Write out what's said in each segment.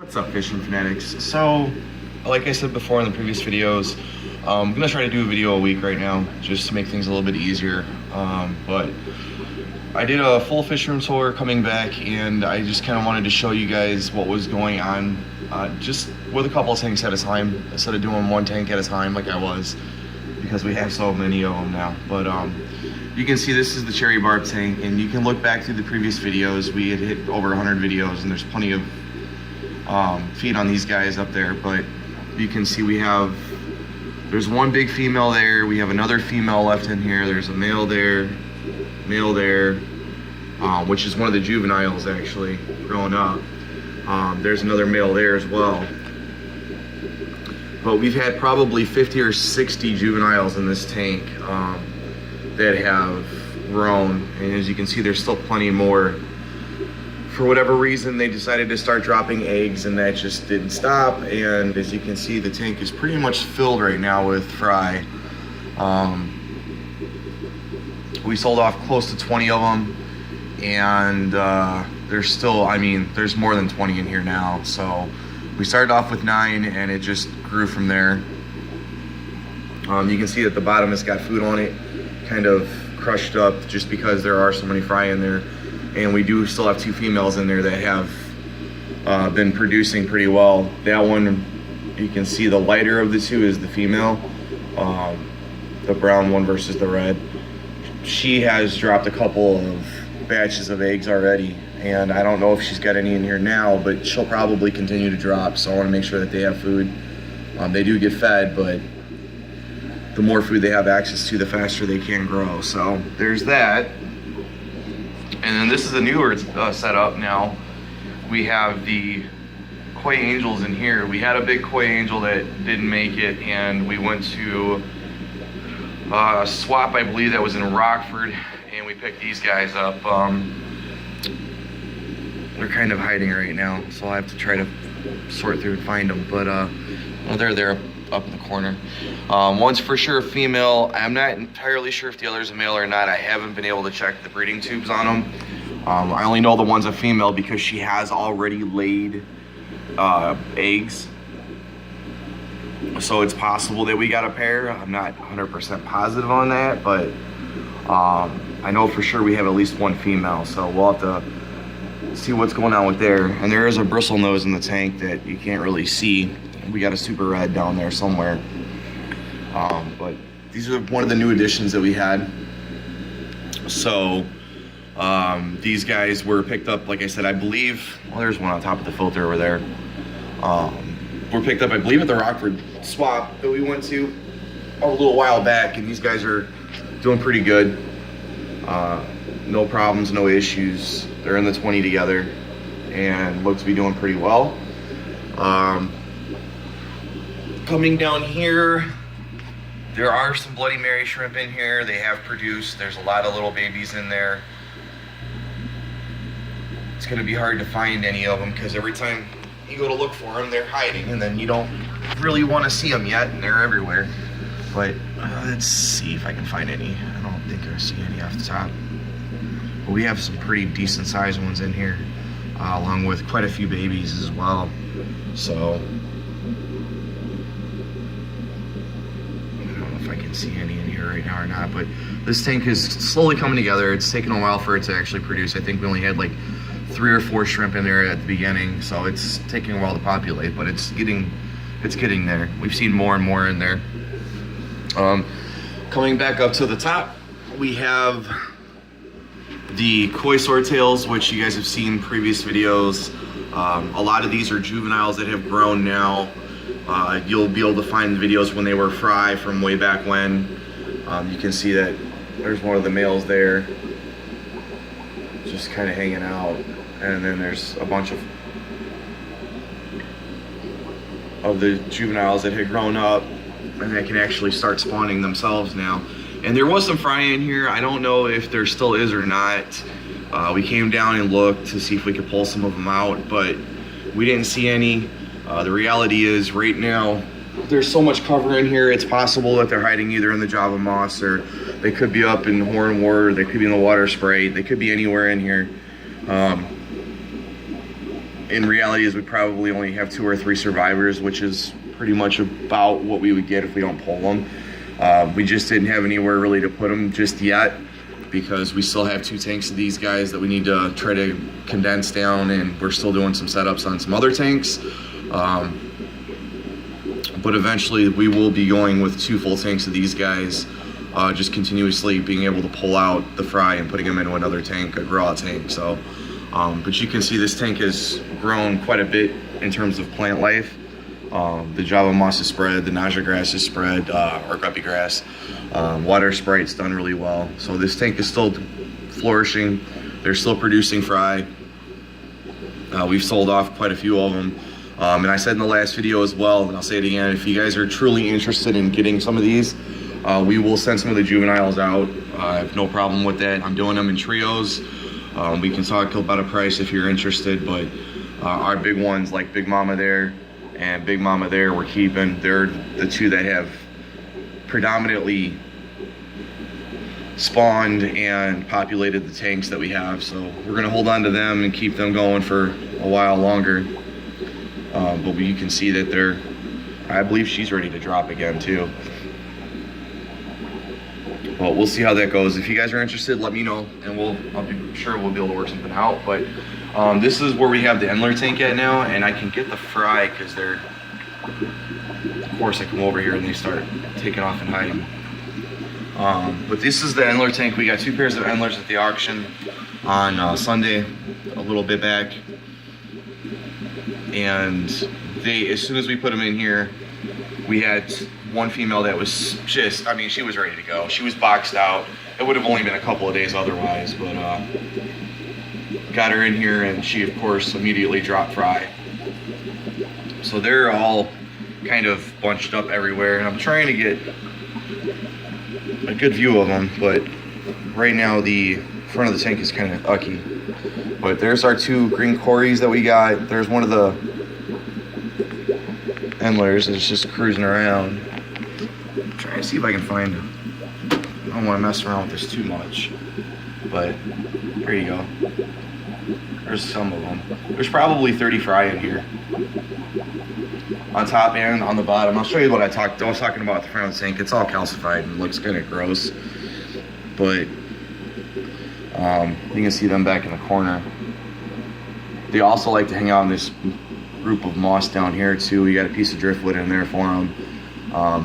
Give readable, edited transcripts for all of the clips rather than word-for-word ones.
What's up, fishing fanatics? So, like I said before in the previous videos, I'm gonna try to do a video a week right now, just to make things a little bit easier. But I did a full fish room tour coming back, and I just kind of wanted to show you guys what was going on, just with a couple of tanks at a time, instead of doing one tank at a time like I was, because we have so many of them now. But you can see this is the cherry barb tank, and you can look back through the previous videos. We had hit over 100 videos, and there's plenty of feed on these guys up there. But you can see there's one big female there, we have another female left in here, there's a male there, which is one of the juveniles actually growing up. There's another male there as well. But we've had probably 50 or 60 juveniles in this tank that have grown, and as you can see, there's still plenty more. For whatever reason, they decided to start dropping eggs, and that just didn't stop. And as you can see, the tank is pretty much filled right now with fry. We sold off close to 20 of them, and there's still, there's more than 20 in here now. So we started off with 9, and it just grew from there. You can see at the bottom it's got food on it, kind of crushed up just because there are so many fry in there. And we do still have 2 females in there that have been producing pretty well. That one, you can see the lighter of the 2 is the female, the brown one versus the red. She has dropped a couple of batches of eggs already, and I don't know if she's got any in here now, but she'll probably continue to drop, so I want to make sure that they have food. They do get fed, but the more food they have access to, the faster they can grow. So there's that. And then this is a newer setup now. We have the koi angels in here. We had a big koi angel that didn't make it, and we went to a swap, I believe that was in Rockford, and we picked these guys up. They're kind of hiding right now, so I have to try to sort through and find them. But they're there up in the corner. One's for sure a female. I'm not entirely sure if the other's a male or not. I haven't been able to check the breeding tubes on them. I only know the one's a female because she has already laid eggs. So it's possible that we got a pair. I'm not 100% positive on that, but I know for sure we have at least one female. So we'll have to see what's going on with there. And there is a bristle nose in the tank that you can't really see. We got a super red down there somewhere. But these are one of the new additions that we had. So these guys were picked up, like I said, I believe, well, there's one on top of the filter over there. Were picked up, I believe, at the Rockford swap that we went to a little while back, and these guys are doing pretty good. No problems, no issues. They're in the 20 together and look to be doing pretty well. Coming down here, there are some Bloody Mary shrimp in here. They have produced. There's a lot of little babies in there. It's going to be hard to find any of them because every time you go to look for them, they're hiding, and then you don't really want to see them yet, and they're everywhere. But let's see if I can find any. I don't think I see any off the top. But we have some pretty decent sized ones in here, along with quite a few babies as well. So I can see any in here right now or not, but this tank is slowly coming together. It's taken a while for it to actually produce. I think we only had like 3 or 4 shrimp in there at the beginning, so it's taking a while to populate, but it's getting there. We've seen more and more in there. Coming back up to the top, we have the koi swordtails, which you guys have seen in previous videos. A lot of these are juveniles that have grown now. You'll be able to find the videos when they were fry from way back when. You can see that there's one of the males there, just kind of hanging out. And then there's a bunch of the juveniles that had grown up and that can actually start spawning themselves now. And there was some fry in here. I don't know if there still is or not. We came down and looked to see if we could pull some of them out, but we didn't see any. The reality is right now, there's so much cover in here, it's possible that they're hiding either in the Java moss, or they could be up in horn wort, they could be in the water spray, they could be anywhere in here. in reality is we probably only have 2 or 3 survivors, which is pretty much about what we would get if we don't pull them. We just didn't have anywhere really to put them just yet, because we still have 2 tanks of these guys that we need to try to condense down, and we're still doing some setups on some other tanks. But eventually we will be going with 2 full tanks of these guys, just continuously being able to pull out the fry and putting them into another tank, a grow out tank. So, but you can see this tank has grown quite a bit in terms of plant life. The Java moss is spread, the Naja grass is spread, or guppy grass. Water sprite's done really well. So this tank is still flourishing. They're still producing fry. We've sold off quite a few of them. And I said in the last video as well, and I'll say it again, if you guys are truly interested in getting some of these, we will send some of the juveniles out. I have no problem with that. I'm doing them in trios. We can talk about a price if you're interested, but our big ones like Big Mama there and Big Mama there, we're keeping. They're the 2 that have predominantly spawned and populated the tanks that we have. So we're gonna hold on to them and keep them going for a while longer. But you can see that I believe she's ready to drop again too. Well, we'll see how that goes. If you guys are interested, let me know, and I'll be sure we'll be able to work something out. But this is where we have the Endler tank at now, and I can get the fry because of course I come over here and they start taking off and hiding. But this is the Endler tank. We got 2 pairs of Endlers at the auction on Sunday, a little bit back. And as soon as we put them in here, we had 1 female that was just, I mean, she was ready to go. She was boxed out. It would have only been a couple of days otherwise, but got her in here and she, of course, immediately dropped fry. So they're all kind of bunched up everywhere, and I'm trying to get a good view of them, but right now the front of the tank is kind of ucky. But there's our 2 green cories that we got. There's one of the Endlers that's just cruising around. I'm trying to see if I can find him. I don't want to mess around with this too much, but there you go. There's some of them. There's probably 30 fry in here, on top and on the bottom. I'll show you what I was talking about at the front of the tank. It's all calcified and looks kind of gross, but you can see them back in the corner. They also like to hang out in this group of moss down here too. We got a piece of driftwood in there for them,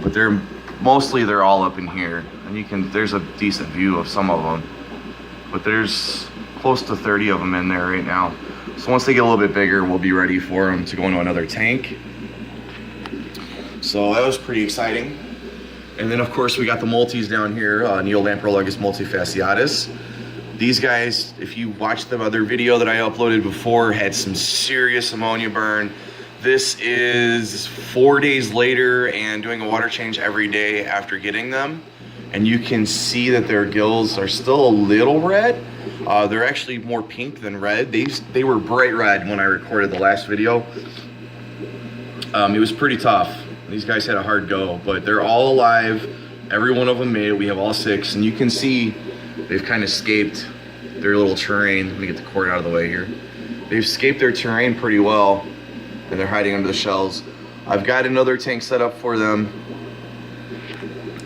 but they're all up in here, and there's a decent view of some of them, but there's close to 30 of them in there right now. So once they get a little bit bigger, we'll be ready for them to go into another tank. So that was pretty exciting. And then of course we got the multis down here, Neolamprologus multifasciatus. These guys, if you watched the other video that I uploaded before, had some serious ammonia burn. This is 4 days later and doing a water change every day after getting them. And you can see that their gills are still a little red. They're actually more pink than red. They were bright red when I recorded the last video. It was pretty tough. These guys had a hard go, but they're all alive. Every one of them made it. We have all 6, and you can see they've kind of escaped their little terrain. Let me get the cord out of the way here. They've escaped their terrain pretty well, and they're hiding under the shells. I've got another tank set up for them,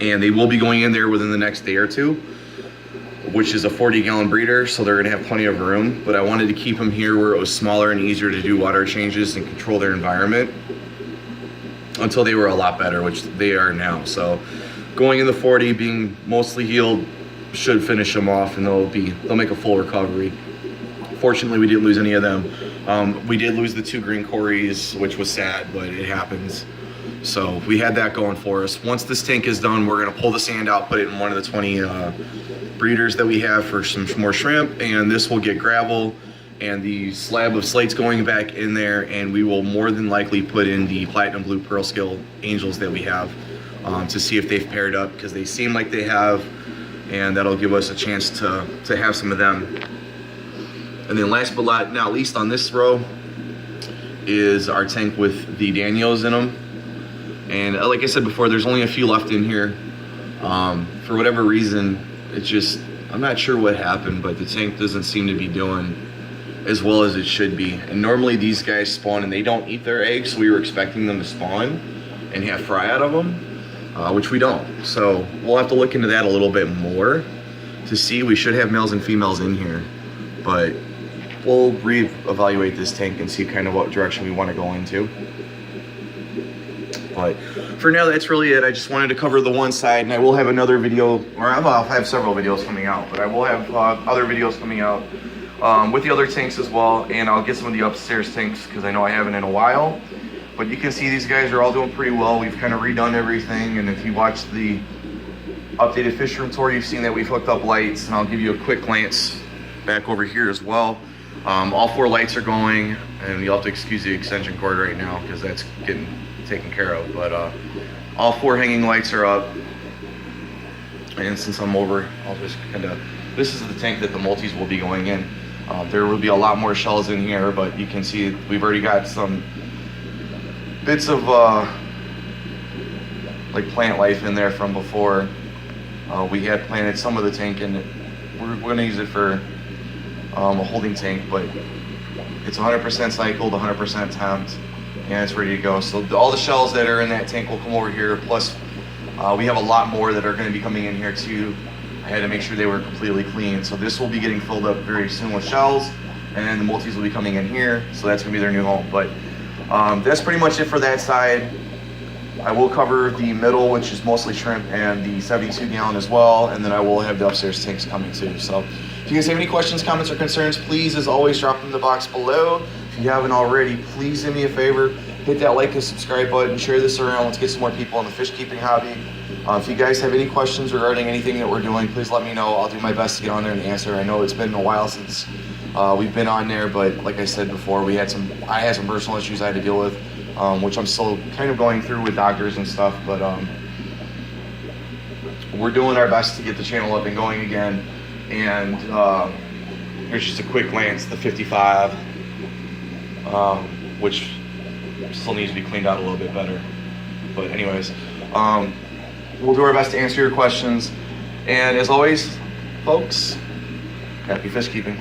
and they will be going in there within the next day or 2, which is a 40-gallon breeder, so they're gonna have plenty of room. But I wanted to keep them here where it was smaller and easier to do water changes and control their environment until they were a lot better, which they are now. So going in the 40, being mostly healed, should finish them off, and they'll make a full recovery. Fortunately, we didn't lose any of them. We did lose the 2 green cories, which was sad, but it happens. So we had that going for us. Once this tank is done, we're gonna pull the sand out, put it in one of the 20 breeders that we have for some more shrimp, and this will get gravel and the slab of slates going back in there, and we will more than likely put in the platinum blue pearl scale angels that we have to see if they've paired up, because they seem like they have, and that'll give us a chance to have some of them. And then last but not least on this row is our tank with the Danios in them. And like I said before, there's only a few left in here. For whatever reason, I'm not sure what happened, but the tank doesn't seem to be doing as well as it should be. And normally these guys spawn and they don't eat their eggs, so we were expecting them to spawn and have fry out of them, which we don't. So we'll have to look into that a little bit more to see. We should have males and females in here, but we'll reevaluate this tank and see kind of what direction we want to go into. But for now, that's really it. I just wanted to cover the one side, and I will have another video, or I'll have several videos coming out, but I will have other videos coming out with the other tanks as well, and I'll get some of the upstairs tanks because I know I haven't in a while. But you can see these guys are all doing pretty well. We've kind of redone everything, and if you watch the updated fish room tour, you've seen that we've hooked up lights, and I'll give you a quick glance back over here as well. All 4 lights are going, and you'll have to excuse the extension cord right now because that's getting taken care of, but all 4 hanging lights are up. And since I'm over, I'll just kind of, this is the tank that the multis will be going in. There will be a lot more shells in here, but you can see we've already got some bits of like plant life in there from before. We had planted some of the tank, and we're going to use it for a holding tank, but it's 100% cycled, 100% temped, and it's ready to go. So all the shells that are in that tank will come over here, plus we have a lot more that are going to be coming in here too. I had to make sure they were completely clean, so this will be getting filled up very soon with shells, and then the multis will be coming in here, so that's going to be their new home. But that's pretty much it for that side. I will cover the middle, which is mostly shrimp, and the 72 gallon as well, and then I will have the upstairs tanks coming too. So if you guys have any questions, comments, or concerns, please, as always, drop them in the box below. If you haven't already, please do me a favor, hit that like and subscribe button, share this around. Let's get some more people in the fish keeping hobby. If you guys have any questions regarding anything that we're doing, please let me know. I'll do my best to get on there and answer. I know it's been a while since we've been on there, but like I said before, I had some personal issues I had to deal with, which I'm still kind of going through with doctors and stuff, but we're doing our best to get the channel up and going again. And here's just a quick glance, the 55, which still needs to be cleaned out a little bit better. But anyways, we'll do our best to answer your questions. And as always, folks, happy fish keeping.